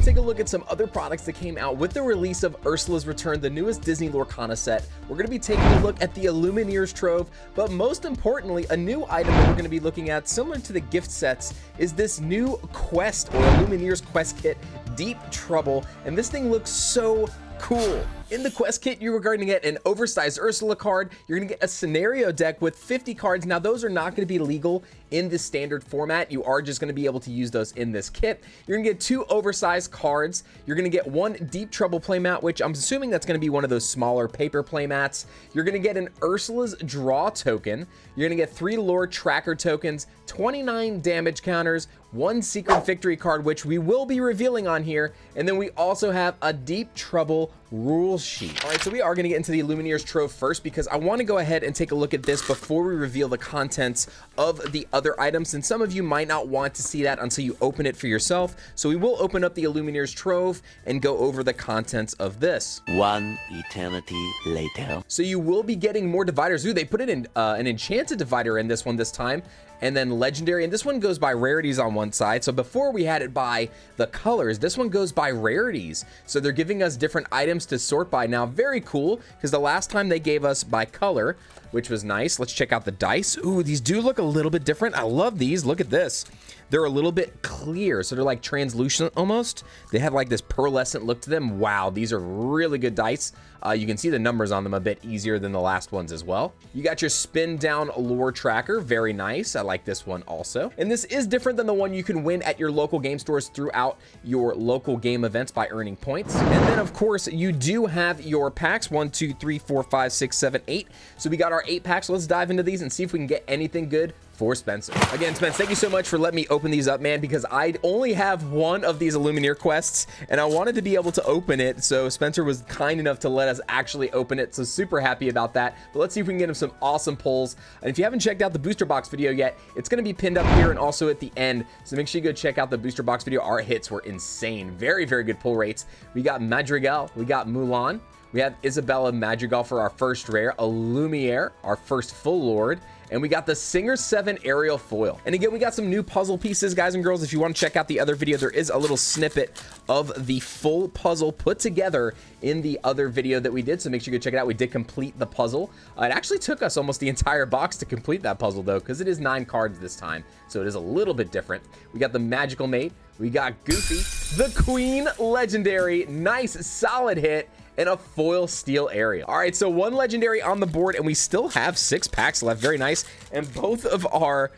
take a look at some other products that came out with the release of Ursula's Return, the newest Disney Lorcana set. We're going to be taking a look at the Illumineer's Trove, but most importantly, a new item that we're going to be looking at, similar to the gift sets, is this new quest, or Illumineer's quest kit, Deep Trouble, and this thing looks so cool. In the quest kit, you are going to get an oversized Ursula card. You're going to get a scenario deck with 50 cards. Now, those are not going to be legal in the standard format. You are just going to be able to use those in this kit. You're going to get 2 oversized cards. You're going to get 1 Deep Trouble playmat, which I'm assuming that's going to be one of those smaller paper playmats. You're going to get an Ursula's Draw token. You're going to get 3 Lore Tracker tokens, 29 damage counters, 1 Secret Victory card, which we will be revealing on here. And then we also have a Deep Trouble rule sheet. All right, so we are going to get into the Illumineer's Trove first because I want to go ahead and take a look at this before we reveal the contents of the other items, and some of you might not want to see that until you open it for yourself. So we will open up the Illumineer's Trove and go over the contents of this. 1 eternity later. So you will be getting more dividers. Ooh, they put it in an enchanted divider in this one this time, and then legendary, and this one goes by rarities on one side. So before we had it by the colors, this one goes by rarities. So they're giving us different items to sort by now. Very cool, because the last time they gave us by color, which was nice. Let's check out the dice. Ooh, these do look a little bit different. I love these. Look at this. They're a little bit clear, so they're like translucent almost. They have like this pearlescent look to them. Wow, these are really good dice. You can see the numbers on them a bit easier than the last ones as well. You got your spin down lore tracker. Very nice. I like this one also. And this is different than the one you can win at your local game stores throughout your local game events by earning points. And then of course you do have your packs, 1, 2, 3, 4, 5, 6, 7, 8. So we got our 8 packs. So let's dive into these and see if we can get anything good for Spencer. Again, Spence, thank you so much for letting me open these up, man, because I only have 1 of these Illumineer quests and I wanted to be able to open it. So Spencer was kind enough to let us actually open it. So super happy about that. But let's see if we can get him some awesome pulls. And if you haven't checked out the booster box video yet, it's going to be pinned up here and also at the end. So make sure you go check out the booster box video. Our hits were insane. Very, very good pull rates. We got Madrigal, we got Mulan, we have Isabella Madrigal for our first rare, a Lumiere, our first full lord, and we got the Singer 7 aerial foil. And again, we got some new puzzle pieces, guys and girls. If you want to check out the other video, there is a little snippet of the full puzzle put together in the other video that we did, so make sure you go check it out. We did complete the puzzle. It actually took us almost the entire box to complete that puzzle though, because it is 9 cards this time, so it is a little bit different. We got the Magical Maid, we got Goofy, the Queen Legendary, nice solid hit, and a foil steel Ariel. All right, so 1 legendary on the board, and we still have 6 packs left. Very nice. And both of our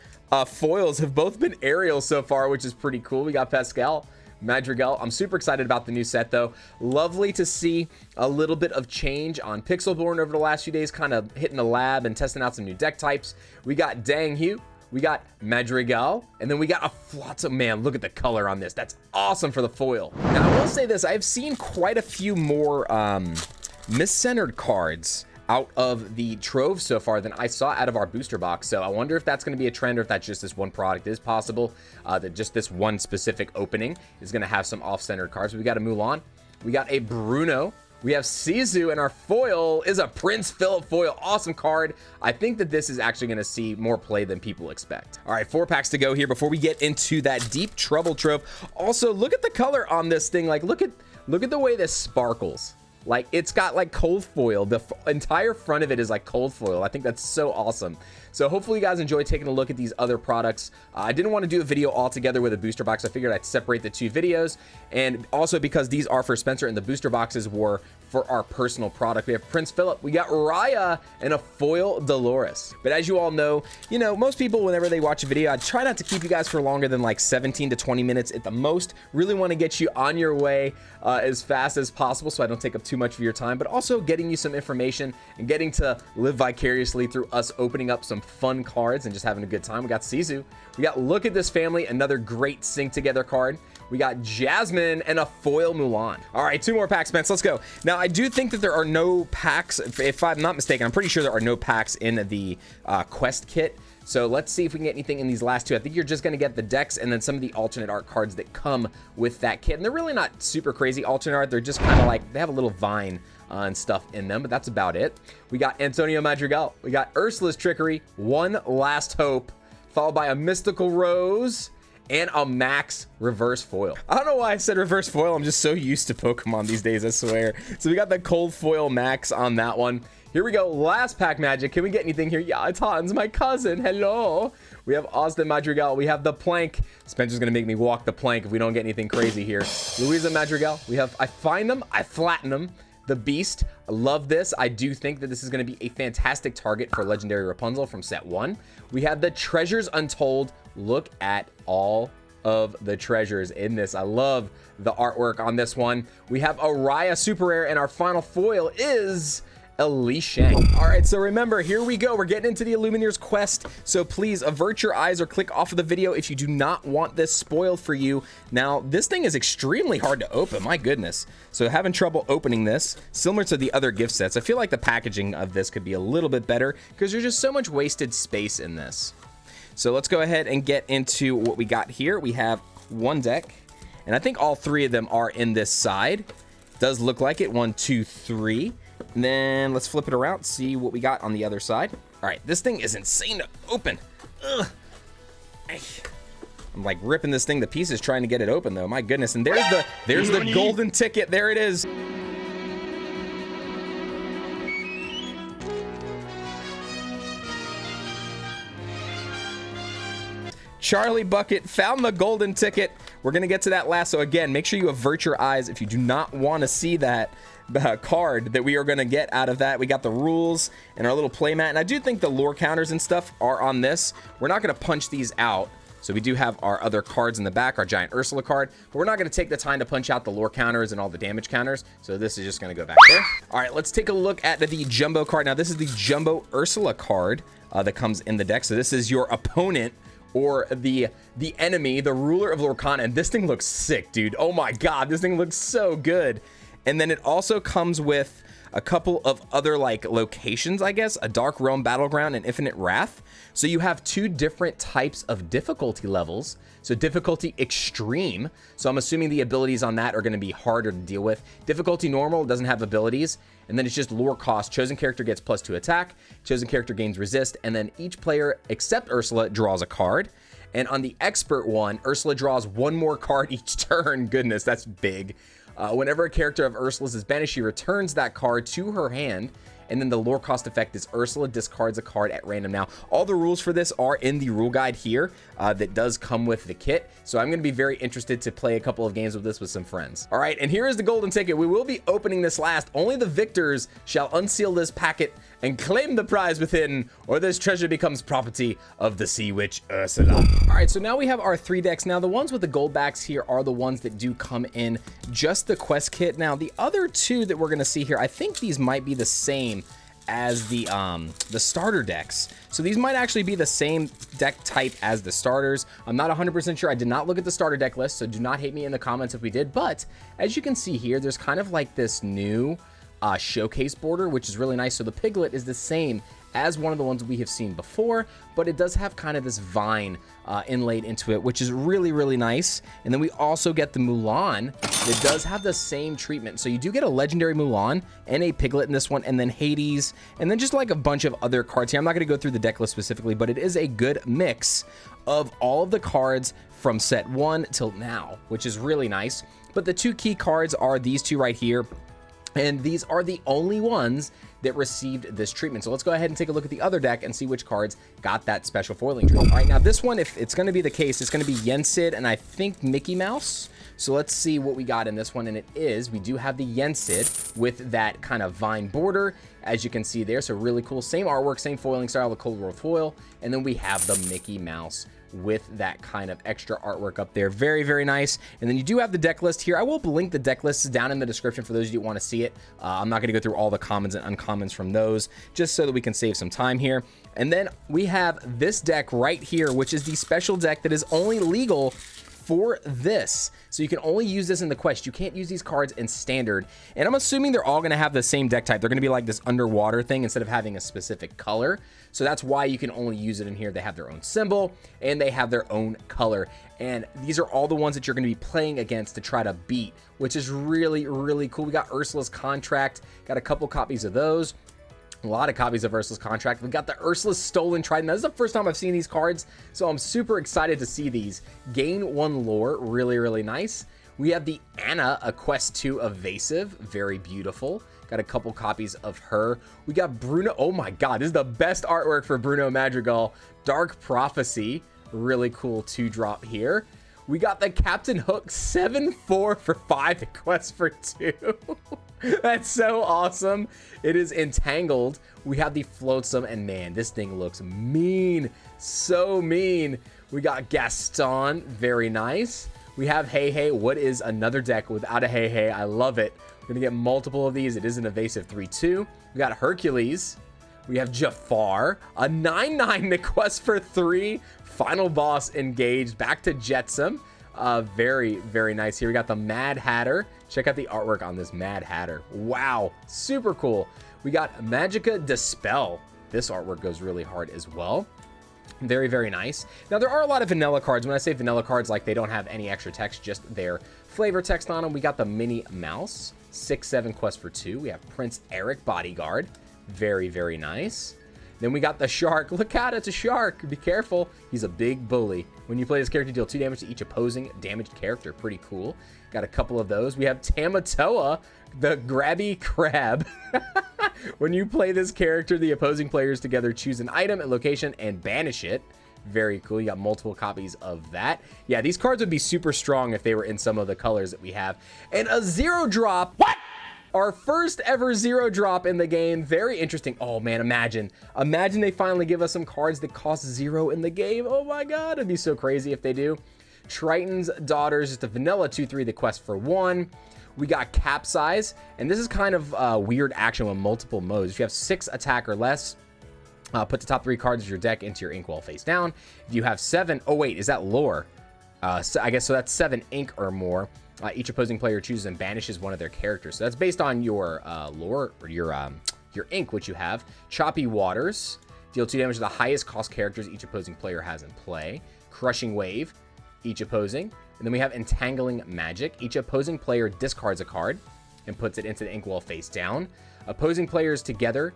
foils have both been Ariels so far, which is pretty cool. We got Pascal, Madrigal. I'm super excited about the new set though. Lovely to see a little bit of change on Pixelborn over the last few days, kind of hitting the lab and testing out some new deck types. We got Dang Hugh, we got Madrigal, and then we got a Flotsam. Man, look at the color on this. That's awesome for the foil. Now, I will say this. I've seen quite a few more miscentered cards out of the Trove so far than I saw out of our booster box. So I wonder if that's going to be a trend or if that's just this one product. It is possible that just this one specific opening is going to have some off-centered cards. We got a Mulan. We got a Bruno. We have Sisu, and our foil is a Prince Philip foil. Awesome card. I think that this is actually going to see more play than people expect. All right, 4 packs to go here before we get into that Deep Trouble Trove. Also, look at the color on this thing. Like, look at the way this sparkles. Like, it's got like cold foil. The entire front of it is like cold foil. I think that's so awesome. So hopefully you guys enjoy taking a look at these other products. I didn't want to do a video all together with a booster box. I figured I'd separate the 2 videos. And also because these are for Spencer and the booster boxes were for our personal product. We have Prince Philip, we got Raya, and a foil Dolores. But as you all know, most people, whenever they watch a video, I try not to keep you guys for longer than like 17 to 20 minutes at the most. Really want to get you on your way as fast as possible so I don't take up too much of your time, but also getting you some information and getting to live vicariously through us opening up some fun cards and just having a good time. We got Sisu. We got Look at This Family, another great sync together card. We got Jasmine and a foil Mulan. All right, 2 more packs, Spence. Let's go. Now, I do think that there are no packs. If I'm not mistaken, I'm pretty sure there are no packs in the quest kit. So let's see if we can get anything in these last 2. I think you're just going to get the decks and then some of the alternate art cards that come with that kit. And they're really not super crazy alternate art. They're just kind of like, they have a little vine and stuff in them, but that's about it. We got Antonio Madrigal. We got Ursula's Trickery, One Last Hope, followed by a Mystical Rose, and a max reverse foil. I don't know why I said reverse foil. I'm just so used to Pokemon these days, I swear. So we got the cold foil max on that one. Here we go. Last pack magic. Can we get anything here? Yeah, it's Hans, my cousin. Hello. We have Austin Madrigal. We have the plank. Spencer's going to make me walk the plank if we don't get anything crazy here. Louisa Madrigal. We have I find them, I flatten them. The Beast. I love this. I do think that this is going to be a fantastic target for Legendary Rapunzel from set 1. We have the Treasures Untold. Look at all of the treasures in this. I love the artwork on this one. We have Araya Super Rare, and our final foil is Elise Shang. All right, so remember, here we go. We're getting into the Illumineer's quest, so please avert your eyes or click off of the video if you do not want this spoiled for you. Now, this thing is extremely hard to open, my goodness. So having trouble opening this, similar to the other gift sets. I feel like the packaging of this could be a little bit better because there's just so much wasted space in this. So let's go ahead and get into what we got here. We have one deck, and I think all 3 of them are in this side. Does look like it. 1, 2, 3. And then let's flip it around, see what we got on the other side. All right, this thing is insane to open. Ugh. I'm like ripping this thing to pieces trying to get it open though. My goodness. And there's the golden ticket. There it is. Charlie Bucket found the golden ticket. We're going to get to that last. So again, make sure you avert your eyes if you do not want to see that card that we are going to get out of that. We got the rules and our little playmat. And I do think the lore counters and stuff are on this. We're not going to punch these out. So we do have our other cards in the back, our giant Ursula card, but we're not going to take the time to punch out the lore counters and all the damage counters. So this is just going to go back there. All right, let's take a look at the jumbo card. Now this is the jumbo Ursula card that comes in the deck. So this is your opponent or the enemy, the ruler of Lorcana. And this thing looks sick, dude. Oh my God, this thing looks so good. And then it also comes with a couple of other like locations, I guess, a Dark Realm Battleground and Infinite Wrath. So you have 2 different types of difficulty levels. So difficulty extreme. So I'm assuming the abilities on that are going to be harder to deal with. Difficulty normal doesn't have abilities. And then it's just lore cost. Chosen character gets +2 attack. Chosen character gains resist. And then each player except Ursula draws a card. And on the expert one, Ursula draws 1 more card each turn. Goodness, that's big. Whenever a character of Ursula's is banished, she returns that card to her hand. And then the lore cost effect is Ursula discards a card at random. Now, all the rules for this are in the rule guide here that does come with the kit. So I'm going to be very interested to play a couple of games with this with some friends. All right, and here is the golden ticket. We will be opening this last. Only the victors shall unseal this packet and claim the prize within, or this treasure becomes property of the Sea Witch Ursula. All right, so now we have our 3 decks. Now, the ones with the gold backs here are the ones that do come in just the quest kit. Now, the other 2 that we're going to see here, I think these might be the same as the starter decks. So these might actually be the same deck type as the starters. I'm not 100% sure. I did not look at the starter deck list, so do not hate me in the comments if we did. But as you can see here, there's kind of like this new showcase border, which is really nice. So the Piglet is the same as one of the ones we have seen before, but it does have kind of this vine inlaid into it, which is really, really nice. And then we also get the Mulan that does have the same treatment. So you do get a legendary Mulan and a Piglet in this one, and then Hades, and then just like a bunch of other cards here. I'm not going to go through the deck list specifically, but it is a good mix of all of the cards from set 1 till now, which is really nice. But the 2 key cards are these 2 right here. And these are the only ones that received this treatment. So let's go ahead and take a look at the other deck and see which cards got that special foiling treatment. All right, now this one, if it's going to be the case, it's going to be Yensid and I think Mickey Mouse. So let's see what we got in this one. And it is, we do have the Yensid with that kind of vine border, as you can see there. So really cool. Same artwork, same foiling style, the Cold War foil. And then we have the Mickey Mouse with that kind of extra artwork up there. Very, very nice. And then you do have the deck list here. I will link the deck lists down in the description for those of you who want to see it. I'm not going to go through all the commons and uncommons from those, just so that we can save some time here. And then we have this deck right here, which is the special deck that is only legal for this. So you can only use this in the quest. You can't use these cards in standard. And I'm assuming they're all going to have the same deck type. They're going to be like this underwater thing instead of having a specific color. So that's why you can only use it in here. They have their own symbol and they have their own color. And these are all the ones that you're going to be playing against to try to beat, which is really, really cool. We got Ursula's Contract, got a couple copies of those. A lot of copies of Ursula's Contract. We got the Ursula's Stolen Trident. This is the first time I've seen these cards, so I'm super excited to see these. Gain 1 lore, really, really nice. We have the Anna, a Quest 2 Evasive, very beautiful. Got a couple copies of her. We got Bruno. Oh my God, this is the best artwork for Bruno Madrigal. Dark Prophecy, really cool 2-drop here. We got the Captain Hook 7-4 for 5, the Quest for 2. That's so awesome. It is Entangled. We have the Flotsam, and man, this thing looks mean. So mean. We got Gaston, very nice. We have Hey Hey. What is another deck without a Hey Hey? I love it. We're gonna get multiple of these. It is an Evasive 3-2. We got Hercules. We have Jafar, a 9-9, the Quest for 3. Final Boss engaged. Back to Jetsam. Very, very nice here. We got the Mad Hatter. Check out the artwork on this Mad Hatter. Wow, super cool. We got Magicka Dispel. This artwork goes really hard as well. Very, very nice. Now, there are a lot of vanilla cards. When I say vanilla cards, like they don't have any extra text, just their flavor text on them. We got the Minnie Mouse, 6-7 Quest for 2. We have Prince Eric Bodyguard. Very, very nice. Then we got the Shark. Look out, it's a shark. Be careful. He's a big bully. When you play this character, deal 2 damage to each opposing damaged character. Pretty cool. Got a couple of those. We have Tamatoa, the Grabby Crab. When you play this character, the opposing players together choose an item and location and banish it. Very cool. You got multiple copies of that. Yeah, these cards would be super strong if they were in some of the colors that we have. And a 0-drop. What? Our first ever 0-drop in the game. Very interesting. Oh man, imagine they finally give us some cards that cost 0 in the game. Oh my God, it'd be so crazy if they do. Triton's Daughters, just a vanilla 2-3, the Quest for 1. We got Capsize, and this is kind of weird action with multiple modes. If you have 6 attack or less, put the top 3 cards of your deck into your inkwell face down. If you have 7, oh wait, is that lore? So I guess so that's 7 ink or more. Each opposing player chooses and banishes one of their characters. So that's based on your lore or your ink, which you have. Choppy Waters, deal 2 damage to the highest cost characters each opposing player has in play. Crushing Wave, each opposing. And then we have Entangling Magic. Each opposing player discards a card and puts it into the inkwell face down. Opposing players together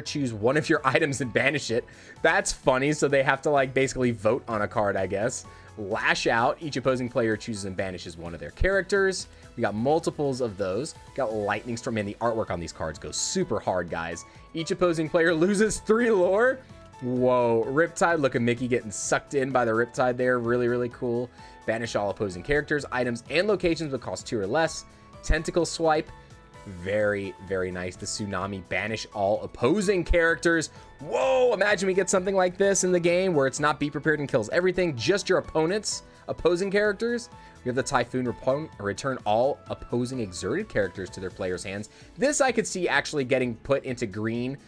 choose one of your items and banish it. That's funny. So they have to like basically vote on a card, I guess. Lash Out. Each opposing player chooses and banishes one of their characters. We got multiples of those. Got Lightning Storm. Man, the artwork on these cards goes super hard, guys. Each opposing player loses 3 lore. Whoa. Riptide. Look at Mickey getting sucked in by the Riptide there. Really, really cool. Banish all opposing characters, items, and locations that cost 2 or less. Tentacle Swipe. Very, very nice. The Tsunami. Banish all opposing characters. Whoa, imagine we get something like this in the game where it's not Be Prepared and kills everything, just your opponent's opposing characters. We have the Typhoon. Return all opposing exerted characters to their players' hands. This I could see actually getting put into green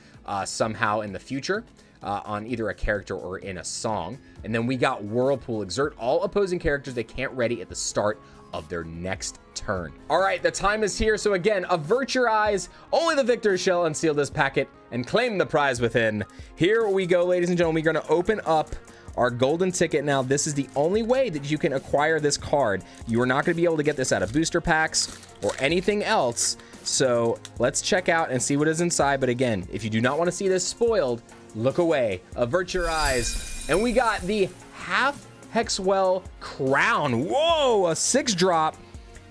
somehow in the future. On either a character or in a song. And then we got Whirlpool. Exert all opposing characters they can't ready at the start of their next turn. All right, the time is here. So again, avert your eyes. Only the victor shall unseal this packet and claim the prize within. Here we go, ladies and gentlemen. We're going to open up our golden ticket. Now, this is the only way that you can acquire this card. You are not going to be able to get this out of booster packs or anything else. So let's check out and see what is inside. But again, if you do not want to see this spoiled, look away, avert your eyes. And we got the Half Hexwell Crown. Whoa, a 6-drop,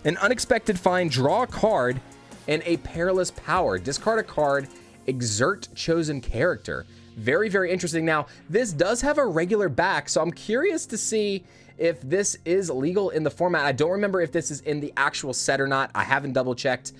an unexpected find, draw a card, and a Perilous Power. Discard a card, exert chosen character. Very, very interesting. Now, this does have a regular back, so I'm curious to see if this is legal in the format. I don't remember if this is in the actual set or not. I haven't double checked,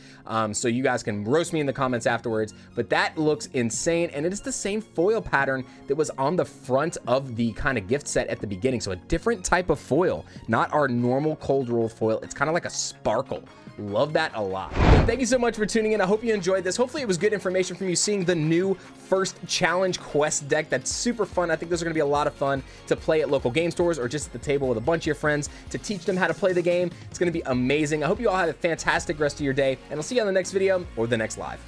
so you guys can roast me in the comments afterwards, but that looks insane, and it is the same foil pattern that was on the front of the kind of gift set at the beginning, so a different type of foil, not our normal cold roll foil. It's kind of like a sparkle. Love that a lot. Thank you so much for tuning in. I hope you enjoyed this. Hopefully it was good information from you seeing the new first challenge quest deck. That's super fun. I think those are going to be a lot of fun to play at local game stores or just at the table with a bunch of your friends to teach them how to play the game. It's going to be amazing. I hope you all have a fantastic rest of your day, and I'll see you on the next video or the next live.